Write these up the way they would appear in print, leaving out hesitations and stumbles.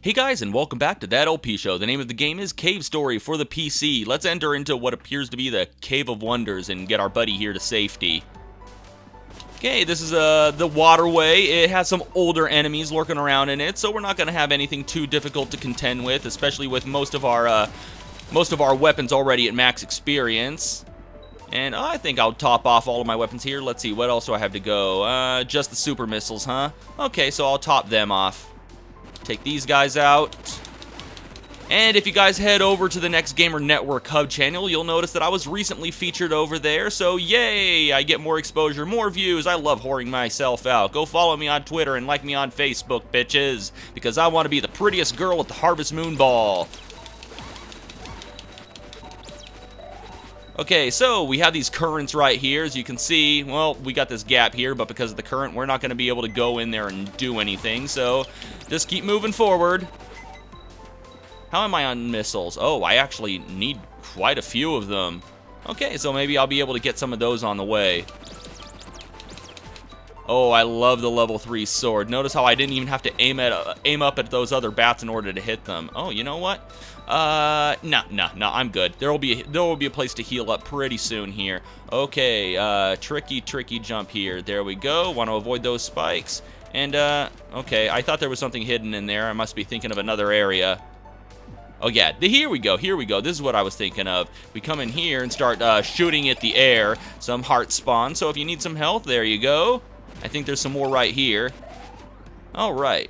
Hey guys, and welcome back to That LP Show. The name of the game is Cave Story for the PC. Let's enter into what appears to be the Cave of Wonders and get our buddy here to safety. Okay, this is the Waterway. It has some older enemies lurking around in it, so we're not going to have anything too difficult to contend with, especially with most of our weapons already at max experience. And I think I'll top off all of my weapons here. Let's see, what else do I have to go? Just the super missiles, huh? Okay, so I'll top them off. Take these guys out. And if you guys head over to the Next Gamer Network Hub channel, you'll notice that I was recently featured over there. So yay, I get more exposure, more views. I love whoring myself out. Go follow me on Twitter and like me on Facebook, bitches. Because I want to be the prettiest girl at the Harvest Moon Ball. Okay, so we have these currents right here. As you can see, well, we got this gap here, but because of the current, we're not going to be able to go in there and do anything. So just keep moving forward. How am I on missiles? Oh, I actually need quite a few of them. Okay, so maybe I'll be able to get some of those on the way. Oh, I love the level 3 sword. Notice how I didn't even have to aim up at those other bats in order to hit them. Oh, you know what? No, I'm good. There will be a place to heal up pretty soon here. Okay, tricky jump here. There we go. Want to avoid those spikes. And, okay, I thought there was something hidden in there. I must be thinking of another area. Oh, yeah, here we go. This is what I was thinking of. We come in here and start shooting at the air. Some hearts spawn, so if you need some health, there you go. I think there's some more right here. All right.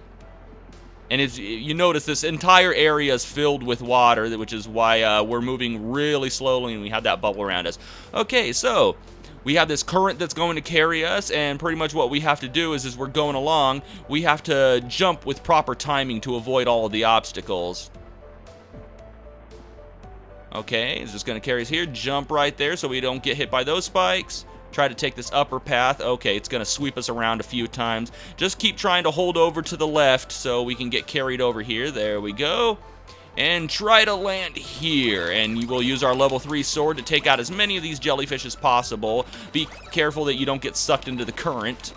And as you notice, this entire area is filled with water, which is why we're moving really slowly and we have that bubble around us. Okay, so we have this current that's going to carry us, and pretty much what we have to do is as we're going along, we have to jump with proper timing to avoid all of the obstacles. Okay, it's just going to carry us here. Jump right there so we don't get hit by those spikes. Try to take this upper path. Okay, it's going to sweep us around a few times. Just keep trying to hold over to the left so we can get carried over here. There we go. And try to land here. And you will use our level 3 sword to take out as many of these jellyfish as possible. Be careful that you don't get sucked into the current.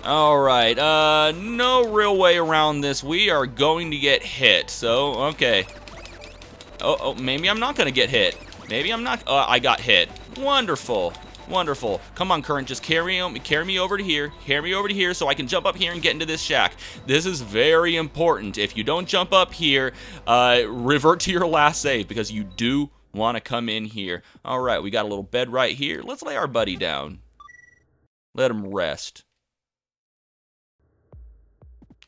Alright, no real way around this. We are going to get hit. So, okay. Oh, maybe I'm not going to get hit. Maybe I'm not. I got hit. Wonderful. Wonderful. Come on, current. Just carry me over to here. Carry me over to here so I can jump up here and get into this shack. This is very important. If you don't jump up here, revert to your last save because you do want to come in here. All right, we got a little bed right here. Let's lay our buddy down. Let him rest.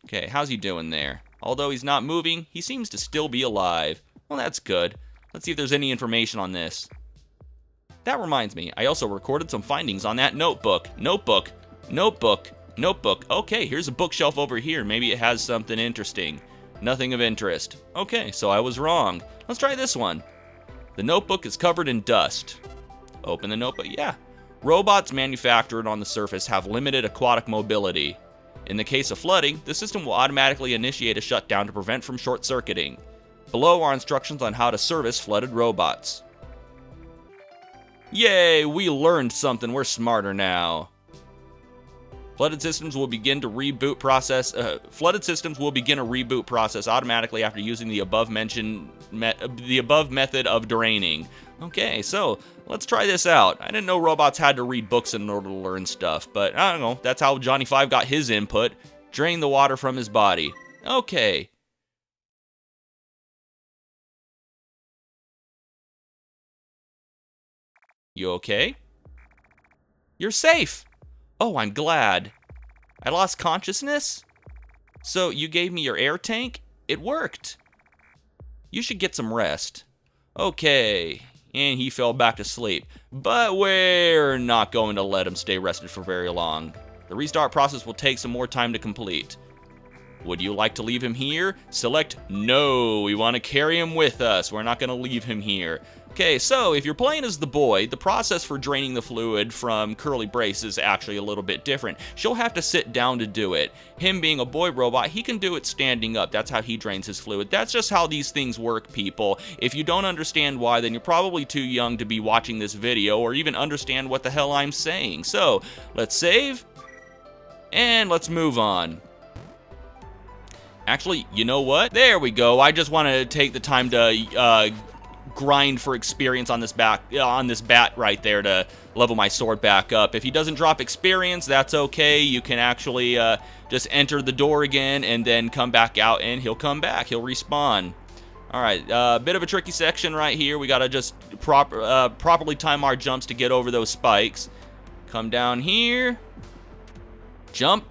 Okay, how's he doing there? Although he's not moving, he seems to still be alive. Well, that's good. Let's see if there's any information on this. That reminds me, I also recorded some findings on that notebook. Notebook. Okay, here's a bookshelf over here. Maybe it has something interesting. Nothing of interest. Okay, so I was wrong. Let's try this one. The notebook is covered in dust. Open the notebook. Yeah. Robots manufactured on the surface have limited aquatic mobility. In the case of flooding, the system will automatically initiate a shutdown to prevent from short-circuiting. Below are instructions on how to service flooded robots. Yay, we learned something. We're smarter now. Flooded systems will begin a reboot process automatically after using the above method of draining. Okay, so let's try this out. I didn't know robots had to read books in order to learn stuff, but I don't know. That's how Johnny 5 got his input. Drain the water from his body. Okay. You okay? You're safe! Oh, I'm glad. I lost consciousness? So you gave me your air tank? It worked. You should get some rest. Okay. And he fell back to sleep. But we're not going to let him stay rested for very long. The restart process will take some more time to complete. Would you like to leave him here? Select no. We want to carry him with us. We're not going to leave him here. Okay, so if you're playing as the boy, the process for draining the fluid from Curly Brace is actually a little bit different. She'll have to sit down to do it. Him being a boy robot, he can do it standing up. That's how he drains his fluid. That's just how these things work, people. If you don't understand why, then you're probably too young to be watching this video or even understand what the hell I'm saying. So, let's save, and let's move on. Actually, you know what? There we go. I just wanted to take the time to grind for experience on this bat right there to level my sword back up. If he doesn't drop experience, that's okay. You can actually just enter the door again and then come back out, and he'll come back. He'll respawn. All right, bit of a tricky section right here. We gotta just properly time our jumps to get over those spikes. Come down here, jump,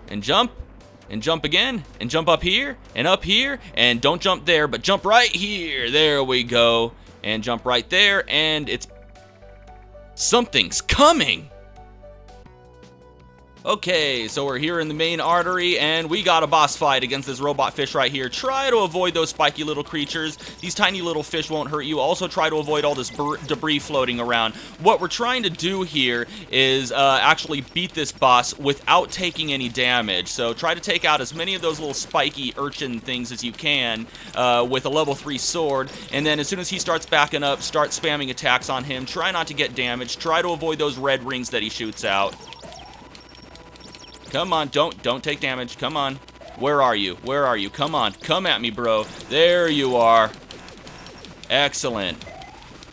and jump. And jump again, and jump up here, and don't jump there, but jump right here. There we go. And jump right there, and it's... something's coming! Okay, so we're here in the main artery, and we got a boss fight against this robot fish right here. Try to avoid those spiky little creatures. These tiny little fish won't hurt you. Also try to avoid all this debris floating around. What we're trying to do here is actually beat this boss without taking any damage. So try to take out as many of those little spiky urchin things as you can with a level 3 sword. And then as soon as he starts backing up, start spamming attacks on him. Try not to get damaged. Try to avoid those red rings that he shoots out. Come on, don't take damage. Come on. Where are you? Where are you? Come on. Come at me, bro. There you are. Excellent.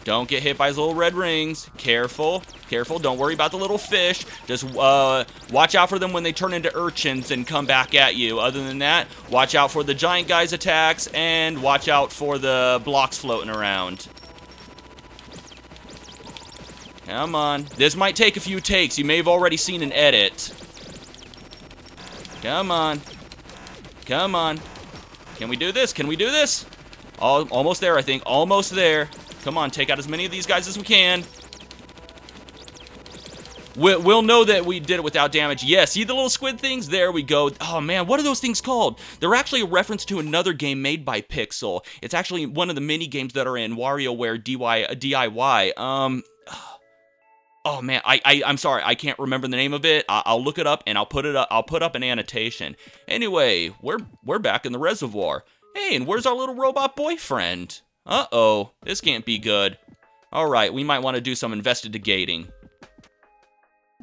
Don't get hit by his little red rings. Careful. Careful. Don't worry about the little fish. Just watch out for them when they turn into urchins and come back at you. Other than that, watch out for the giant guy's attacks and watch out for the blocks floating around. Come on. This might take a few takes. You may have already seen an edit. Come on. Come on. Can we do this? Can we do this? Almost there, I think. Almost there. Come on, take out as many of these guys as we can. We'll know that we did it without damage. Yeah, see the little squid things? There we go. Oh, man, what are those things called? They're actually a reference to another game made by Pixel. It's actually one of the mini games that are in WarioWare DIY. Oh man, I'm sorry, I can't remember the name of it. I'll look it up and I'll put up an annotation. Anyway, we're back in the reservoir. Hey, and where's our little robot boyfriend? Uh-oh, this can't be good. All right, we might want to do some investigating.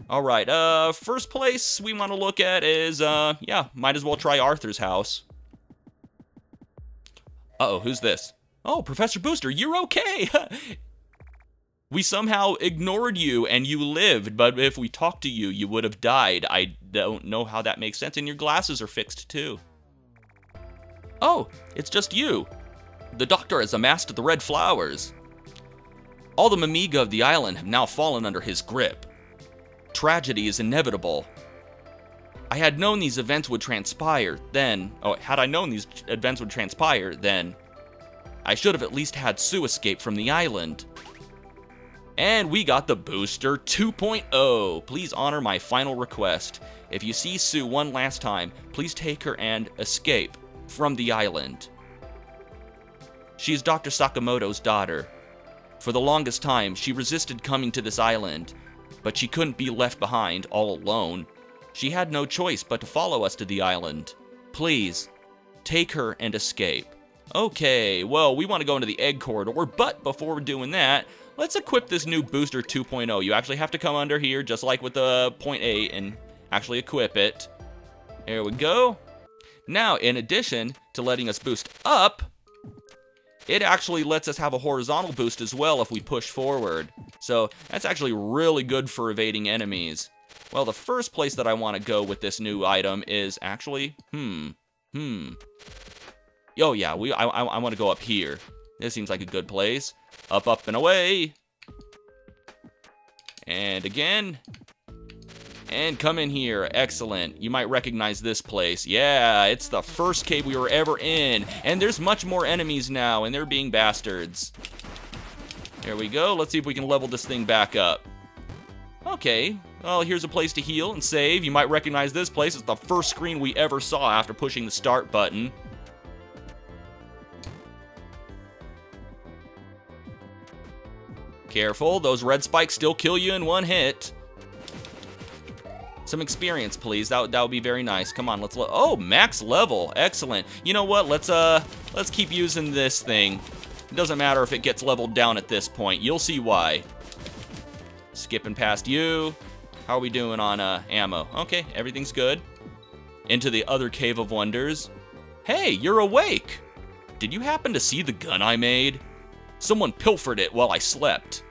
All right, first place we want to look at is yeah, might as well try Arthur's house. Uh-oh, who's this? Oh, Professor Booster, you're okay. We somehow ignored you and you lived, but if we talked to you, you would have died. I don't know how that makes sense, and your glasses are fixed too. Oh, it's just you. The doctor has amassed the red flowers. All the Mamiga of the island have now fallen under his grip. Tragedy is inevitable. I had known these events would transpire, then... Oh, had I known these events would transpire, then... I should have at least had Sue escape from the island. And we got the Booster 2.0. Please honor my final request. If you see Sue one last time, please take her and escape from the island. She is Dr. Sakamoto's daughter. For the longest time, she resisted coming to this island, but she couldn't be left behind all alone. She had no choice but to follow us to the island. Please, take her and escape. Okay, well, we want to go into the egg corridor, but before we're doing that, let's equip this new Booster 2.0. You actually have to come under here, just like with the 0.8, and actually equip it. There we go. Now, in addition to letting us boost up, it actually lets us have a horizontal boost as well if we push forward. So that's actually really good for evading enemies. Well, the first place that I want to go with this new item is actually, Oh yeah, I want to go up here. This seems like a good place. Up, up, and away. And again. And come in here. Excellent. You might recognize this place. Yeah, it's the first cave we were ever in. And there's much more enemies now, and they're being bastards. There we go. Let's see if we can level this thing back up. Okay. Well, here's a place to heal and save. You might recognize this place. It's the first screen we ever saw after pushing the start button. Careful, those red spikes still kill you in one hit. Some experience, please. That would be very nice. Come on, oh, max level. Excellent. You know what? Let's keep using this thing. It doesn't matter if it gets leveled down at this point. You'll see why. Skipping past you. How are we doing on ammo? Okay, everything's good. Into the other Cave of Wonders. Hey, you're awake! Did you happen to see the gun I made? Someone pilfered it while I slept.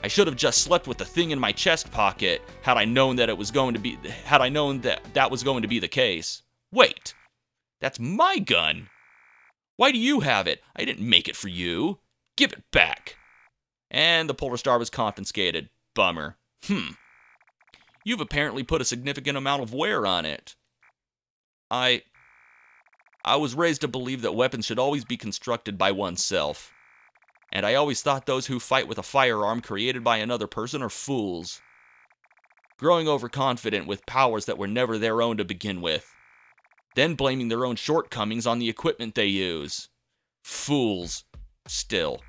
I should have just slept with the thing in my chest pocket had I known that was going to be the case. Wait, that's my gun. Why do you have it? I didn't make it for you. Give it back. And the Polar Star was confiscated. Bummer. You've apparently put a significant amount of wear on it. I was raised to believe that weapons should always be constructed by oneself. And I always thought those who fight with a firearm created by another person are fools. Growing overconfident with powers that were never their own to begin with. Then blaming their own shortcomings on the equipment they use. Fools. Still.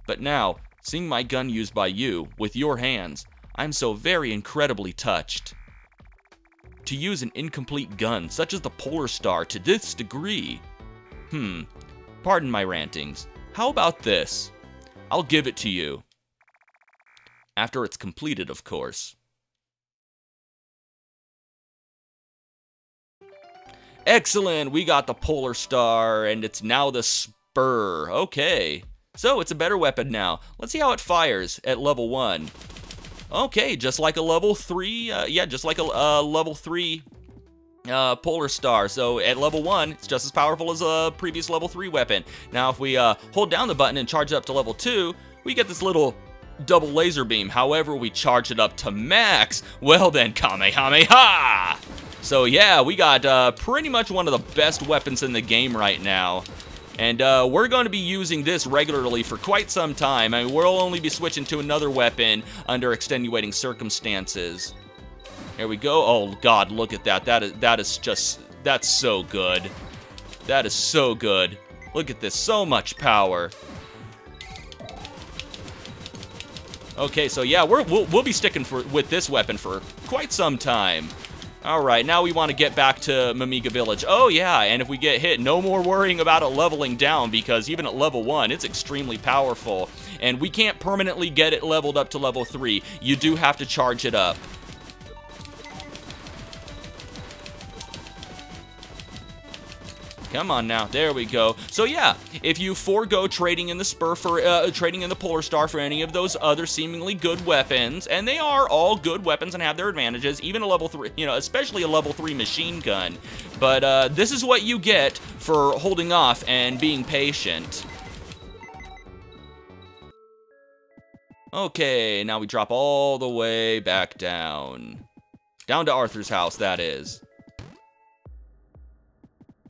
But now, seeing my gun used by you, with your hands, I'm so very incredibly touched. To use an incomplete gun, such as the Polar Star, to this degree. Pardon my rantings. How about this? I'll give it to you. After it's completed, of course. Excellent! We got the Polar Star, and it's now the Spur. Okay. So, it's a better weapon now. Let's see how it fires at level 1. Okay, just like a level 3, just like a level 3 Polar Star. So at level 1, it's just as powerful as a previous level 3 weapon. Now if we hold down the button and charge it up to level 2, we get this little double laser beam. However, we charge it up to max. Well then, Kamehameha! So yeah, we got pretty much one of the best weapons in the game right now. And we're going to be using this regularly for quite some time. I mean, we'll only be switching to another weapon under extenuating circumstances. There we go. Oh, God, look at that. That's so good. That is so good. Look at this. So much power. Okay, so yeah, we'll be sticking with this weapon for quite some time. Alright, now we want to get back to Mimiga Village. Oh yeah, and if we get hit, no more worrying about it leveling down, because even at level 1, it's extremely powerful. And we can't permanently get it leveled up to level 3. You do have to charge it up. Come on now, there we go. So yeah, if you forego trading in the Spur for trading in the Polar Star for any of those other seemingly good weapons, and they are all good weapons and have their advantages, even a level 3, especially a level 3 machine gun. But this is what you get for holding off and being patient. Okay, now we drop all the way back down. Down to Arthur's house, that is.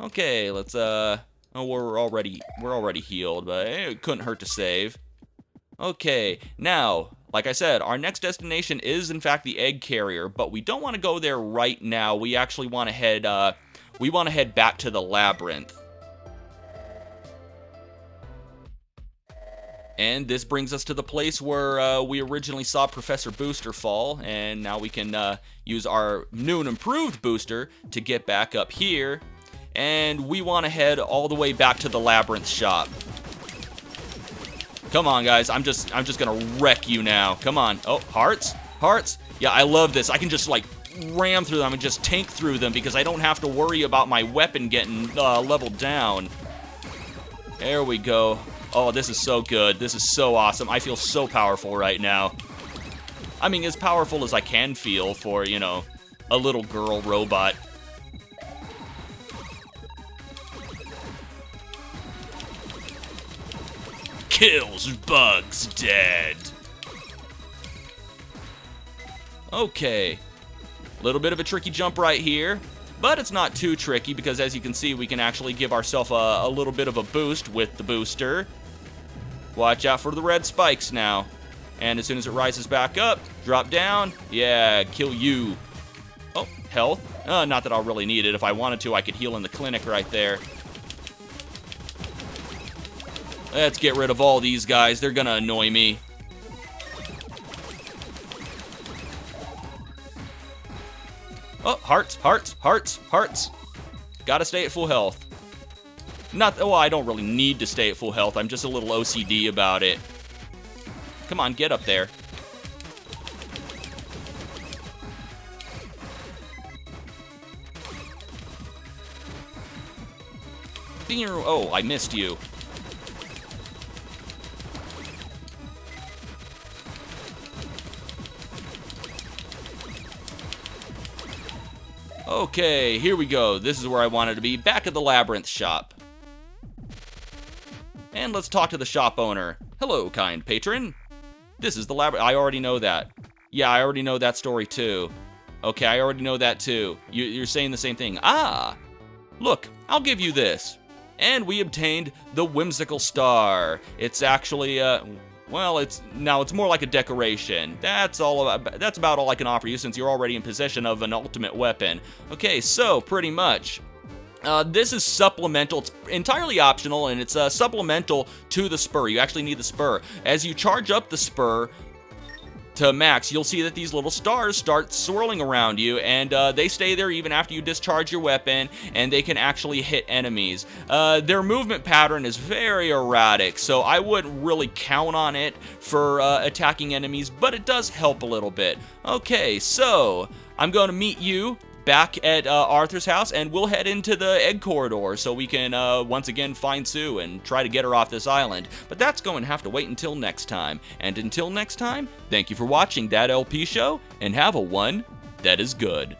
Okay, let's, oh, we're already healed, but it couldn't hurt to save. Okay, now, like I said, our next destination is, in fact, the egg carrier, but we don't want to go there right now. We actually want to head, back to the Labyrinth. And this brings us to the place where we originally saw Professor Booster fall, and now we can use our new and improved booster to get back up here. And we want to head all the way back to the Labyrinth shop. Come on, guys. I'm just gonna wreck you now. Come on. Oh, hearts? Hearts? Yeah, I love this. I can just, like, ram through them and just tank through them because I don't have to worry about my weapon getting leveled down. There we go. Oh, this is so good. This is so awesome. I feel so powerful right now. I mean, as powerful as I can feel for, a little girl robot. Kills bugs dead. Okay. A little bit of a tricky jump right here, but it's not too tricky because, as you can see, we can actually give ourselves a little bit of a boost with the booster. Watch out for the red spikes now. And as soon as it rises back up, drop down. Yeah, kill you. Oh, health. Not that I'll really need it. If I wanted to, I could heal in the clinic right there. Let's get rid of all these guys. They're gonna annoy me. Oh, hearts, hearts, hearts, hearts. Gotta stay at full health. Well, I don't really need to stay at full health. I'm just a little OCD about it. Come on, get up there. Oh, I missed you. Okay, here we go. This is where I wanted to be, back at the Labyrinth shop. And let's talk to the shop owner. Hello, kind patron. This is the Labyrinth. I already know that. Yeah, I already know that story too. Okay, I already know that too. You're saying the same thing. Ah, look, I'll give you this. And we obtained the whimsical star. It's actually, well, it's more like a decoration. That's about all I can offer you since you're already in possession of an ultimate weapon. Okay, so pretty much. This is supplemental. It's entirely optional, and it's supplemental to the spur. You actually need the spur. As you charge up the spur to max, you'll see that these little stars start swirling around you, and they stay there even after you discharge your weapon, and they can actually hit enemies. Their movement pattern is very erratic, so I wouldn't really count on it for attacking enemies, but it does help a little bit. Okay, so I'm going to meet you back at Arthur's house, and we'll head into the egg corridor so we can once again find Sue and try to get her off this island. But that's going to have to wait until next time. And until next time, thank you for watching That LP Show, and have a one that is good.